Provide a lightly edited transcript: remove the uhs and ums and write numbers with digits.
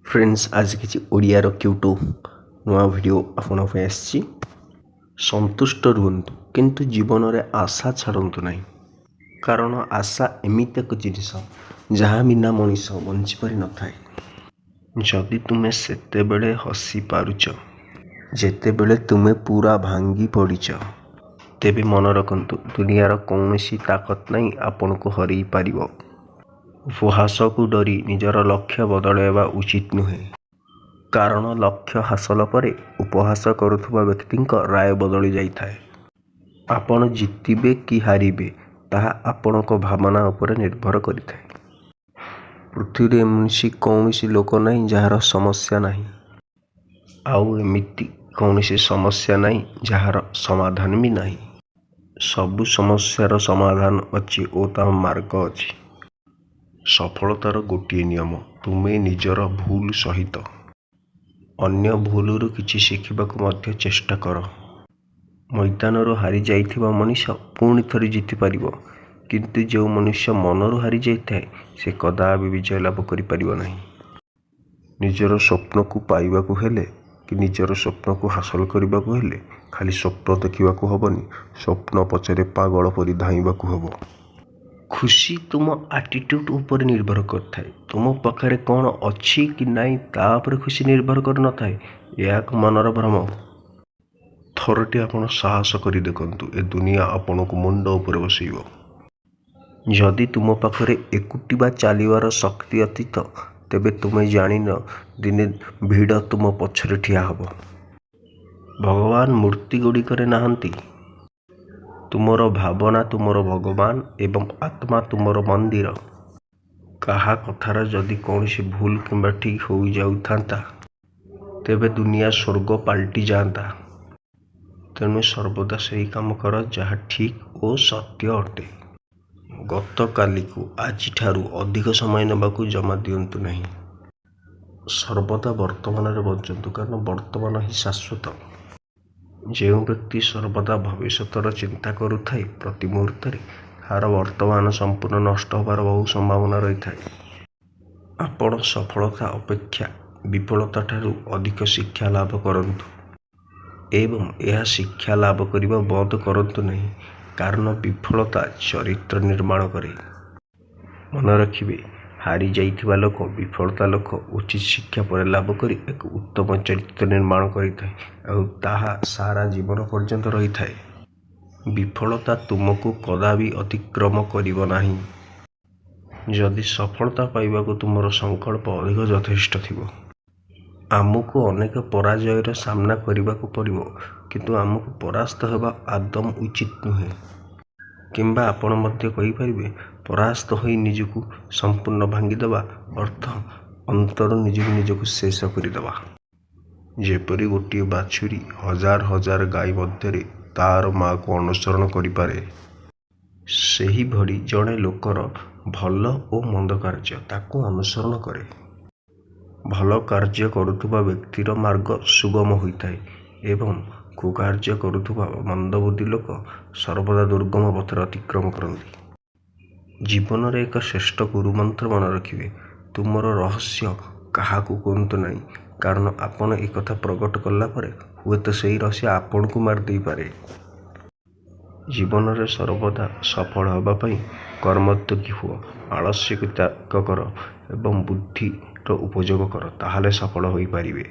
Friends आज किसी ओडियार क्यूटू नुआ वीडियो आपण आसी संतुष्ट रुहतु किंतु जीवन में आशा छाड़तु नहीं कारण आशा एमती एक जिनिस जहाँ बिना मनीष बंची पारि न थाए जदि तुम्हें सेतेबेले हसी पारुच जेतेबेले तुम्हें पूरा भांगी पड़ीच तेबे मन रखंतु दुनियार कौनसी ताकत नहीं आपण को हरई पारिबो। उपहास को डरी निजर लक्ष्य बदलैवा उचित नुहे कारण लक्ष्य हासिल पर उपहास करुवा व्यक्ति राय बदली जाए। आपण जितबे कि हारिबे ताहा आपण को भावना उपर निर्भर करिथाए। पृथ्वी एमसी कौनसी लोक नहीं जार समस्या नहीं आउ एमिति कौनसी समस्या नहीं जार समाधान भी नहीं। सबु समस्यार समाधान अच्छी और ता मार्ग अच्छी। सफलतार गोटे नियम तुम्हें निजर भूल सहित अन्य भूलरू किछि शिखिबाकु मध्य चेष्टा कर। मैदान हारी जाइथिबा मनुष्य पुणी थरी जीति पारिबो किंतु जो मनुष्य मनरू हारी जाइथाए से कदापि विजय लाभ करि पारिबो नहीं। निजर स्वप्न को पाइबाकु हेले कि निजर स्वप्न को हासिल करबाकु हेले खाली स्वप्न देखिबाकु हबनी, स्वप्न पछरे पागल परि धाइबाकु हबो। खुशी तुम एटीट्यूड उपर निर्भर करता है। तुम पाखे कौन अच्छी कि नहीं तापर खुशी निर्भर कर न थाए यह एक मनर भ्रम। थरटे आपण साहस कर देखंतु ए दुनिया आपण को मुंड उपर बसैब। जदि तुम पाखे एकुटिबा चलिबार शक्ति अतीत तेबे तुम्हें जानिन दिने भिड़ तुम पछरे ठिया हब। भगवान मूर्ति गुड़िकरे नाहंती। तुमर भावना तुमर भगवान एवं आत्मा तुमर मंदिर। कहा कथार जदि कौन सी भूल किंबा ठीक हो जाउथांता तेबे दुनिया स्वर्ग पलटि जाता। तेणु सर्वदा सही काम कर जहाँ ठीक और सत्य अटे। गत काली को आज ठारू अधिक समय नेबाकू जमा दियंतु नहीं। सर्वदा वर्तमान रे बंचंतु कारण वर्तमान ही शाश्वत। जो व्यक्ति सर्वदा भविष्यर चिंता करुए प्रति मुहूर्त तार वर्तमान संपूर्ण नष्ट होबार बहु संभावना रही है। आपण सफलता अपेक्षा विफलता ठारू अधिक शिक्षा लाभ करंतु एवं यह शिक्षा लाभ करने बंद करंतु नहीं कारण विफलता चरित्र निर्माण करे। मन रखिए हारी जाइथिबा लोक विफलता लोक उचित शिक्षा पर लाभ करी एक उत्तम चरित्र निर्माण करिथाए और ताहा सारा जीवन पर्यंत रही थाए। विफलता तुमको कदापि अतिक्रम करिब नाही। जदि सफलता पाइबाकू तुमर संकल्प अधिक यथेष्ट थिबो। आमको अनेक पराजयर सामना करबाकू पड़िबो किंतु आमको परास्त हेबा आदम उचित नुहे। किंबा आपण मध्य कहि परिबे परास्त होई निजकू संपूर्ण भांगीदेवा अर्थ अंतर निजकू शेष करदेवा। जेपरी गोटे बाछुरी हजार हजार गाई मध्य तार माँ को अनुसरण करें सही भली जड़े लोकर भल और मंद कार्य ताकू अनुसरण करे। भल कार्य करुवा व्यक्तिर मार्ग सुगम होता है एवं कुकार्य करुवा मंदबुद्धि लोक सर्वदा दुर्गम पथर अतिक्रम करती। जीवन में एक श्रेष्ठ गुरु मंत्र मन रखिए तुमर रहस्य क्या कहतु नहीं कारण आपण एक प्रकट कलापर हुए तो सही रहस्य आपण को मारदे पारे। जीवन में सर्वदा सफल होगापी कर्मोद्योगी हुआ आलस्य त्याग कर एवं बुद्धि उपयोग कर ताहले सफल हो पारिबे।